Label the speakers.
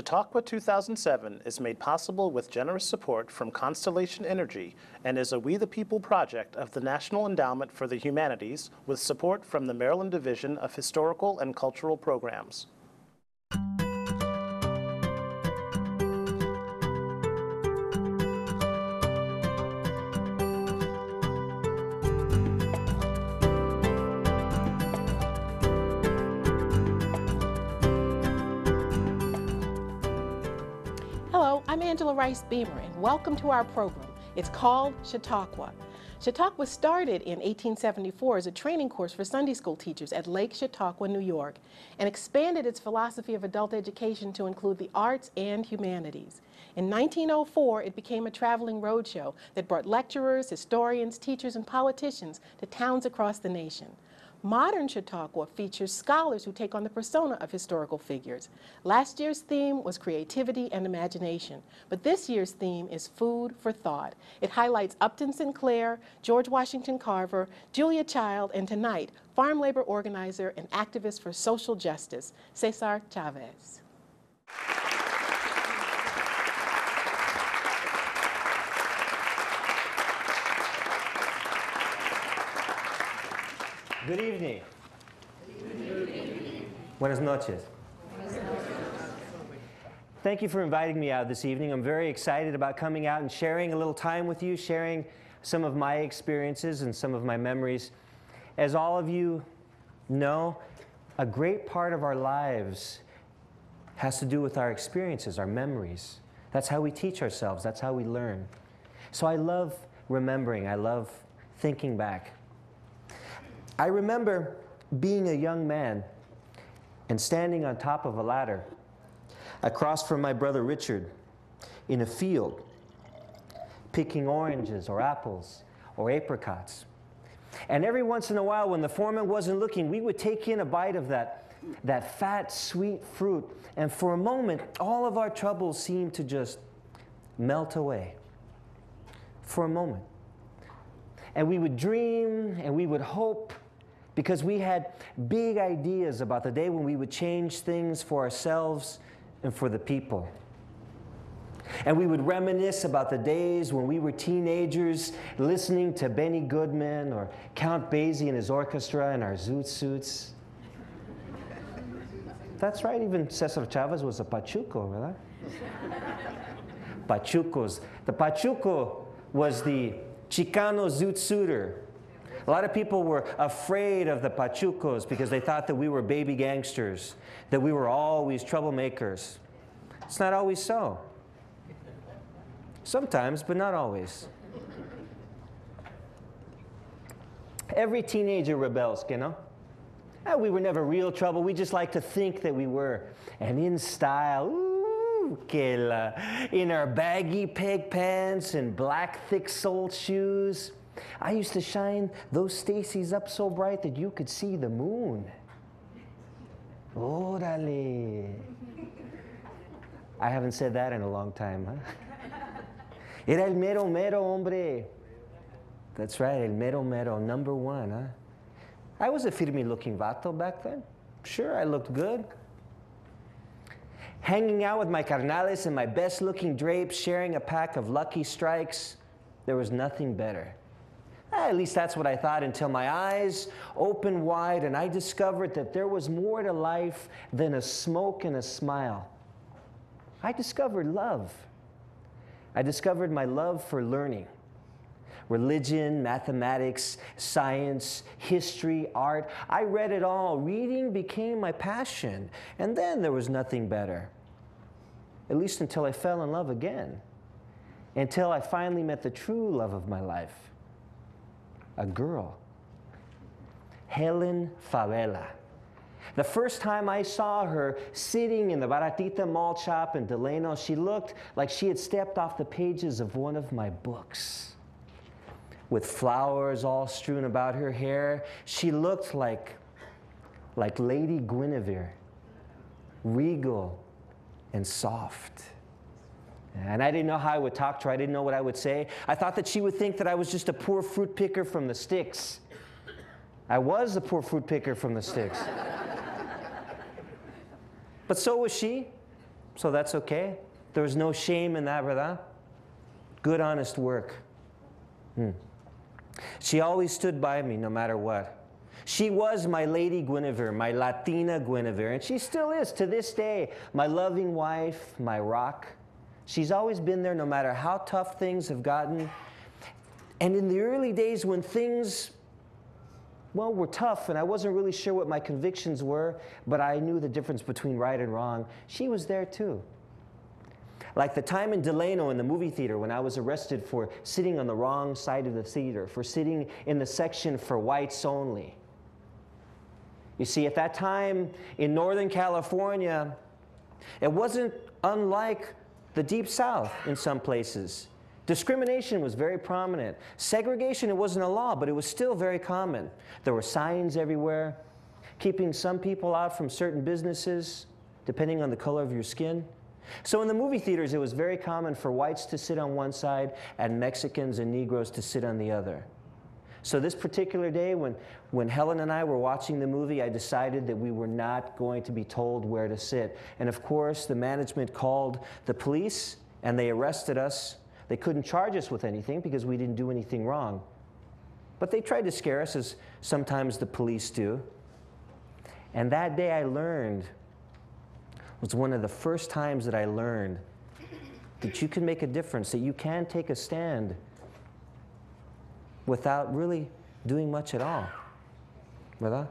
Speaker 1: Chautauqua 2007 is made possible with generous support from Constellation Energy and is a We the People project of the National Endowment for the Humanities with support from the Maryland Division of Historical and Cultural Programs.
Speaker 2: Hello, I'm Angela Rice Beamer, and welcome to our program. It's called Chautauqua. Chautauqua started in 1874 as a training course for Sunday school teachers at Lake Chautauqua, New York, and expanded its philosophy of adult education to include the arts and humanities. In 1904, it became a traveling roadshow that brought lecturers, historians, teachers, and politicians to towns across the nation. Modern Chautauqua features scholars who take on the persona of historical figures. Last year's theme was creativity and imagination, but this year's theme is food for thought. It highlights Upton Sinclair, George Washington Carver, Julia Child, and tonight, farm labor organizer and activist for social justice, Cesar Chavez.
Speaker 3: Good evening. Good evening. Buenas noches. Thank you for inviting me out this evening. I'm very excited about coming out and sharing a little time with you, sharing some of my experiences and some of my memories. As all of you know, a great part of our lives has to do with our experiences, our memories. That's how we teach ourselves. That's how we learn. So I love remembering. I love thinking back. I remember being a young man and standing on top of a ladder across from my brother Richard in a field, picking oranges or apples or apricots. And every once in a while, when the foreman wasn't looking, we would take in a bite of that fat, sweet fruit, and for a moment, all of our troubles seemed to just melt away. For a moment. And we would dream and we would hope, because we had big ideas about the day when we would change things for ourselves and for the people. And we would reminisce about the days when we were teenagers listening to Benny Goodman or Count Basie and his orchestra in our zoot suits. That's right, even Cesar Chavez was a pachuco, right? Pachucos. The pachuco was the Chicano zoot suitor. A lot of people were afraid of the pachucos because they thought that we were baby gangsters, that we were always troublemakers. It's not always so. Sometimes, but not always. Every teenager rebels, you know? We were never real trouble. We just like to think that we were. And in style, ooh, in our baggy peg pants and black thick-soled shoes. I used to shine those Stacy's up so bright that you could see the moon. Órale. I haven't said that in a long time, huh? Era el mero mero, hombre. That's right, el mero mero, number one, huh? I was a firme-looking vato back then. Sure, I looked good. Hanging out with my carnales in my best-looking drapes, sharing a pack of Lucky Strikes, there was nothing better. At least that's what I thought until my eyes opened wide and I discovered that there was more to life than a smoke and a smile. I discovered love. I discovered my love for learning. Religion, mathematics, science, history, art. I read it all. Reading became my passion. And then there was nothing better. At least until I fell in love again. Until I finally met the true love of my life. A girl, Helen Favela. The first time I saw her sitting in the Baratita malt shop in Delano, she looked like she had stepped off the pages of one of my books. With flowers all strewn about her hair, she looked like Lady Guinevere, regal and soft. And I didn't know how I would talk to her. I didn't know what I would say. I thought that she would think that I was just a poor fruit picker from the sticks. I was a poor fruit picker from the sticks. But so was she. so that's okay. There was no shame in that, ¿verdad? Good, honest work. She always stood by me no matter what. She was my Lady Guinevere, my Latina Guinevere, and she still is to this day, my loving wife, my rock. She's always been there no matter how tough things have gotten. And in the early days when things, well, were tough and I wasn't really sure what my convictions were, but I knew the difference between right and wrong, she was there too. Like the time in Delano in the movie theater when I was arrested for sitting on the wrong side of the theater, for sitting in the section for whites only. You see, at that time in Northern California, it wasn't unlike the Deep South in some places. Discrimination was very prominent. Segregation, it wasn't a law, but it was still very common. There were signs everywhere, keeping some people out from certain businesses, depending on the color of your skin. So in the movie theaters, it was very common for whites to sit on one side and Mexicans and Negroes to sit on the other. So this particular day, when Helen and I were watching the movie, I decided that we were not going to be told where to sit. And of course, the management called the police and they arrested us. They couldn't charge us with anything because we didn't do anything wrong. But they tried to scare us, as sometimes the police do. And that day I learned, was one of the first times that I learned that you can make a difference, that you can take a stand without really doing much at all. ¿Verdad?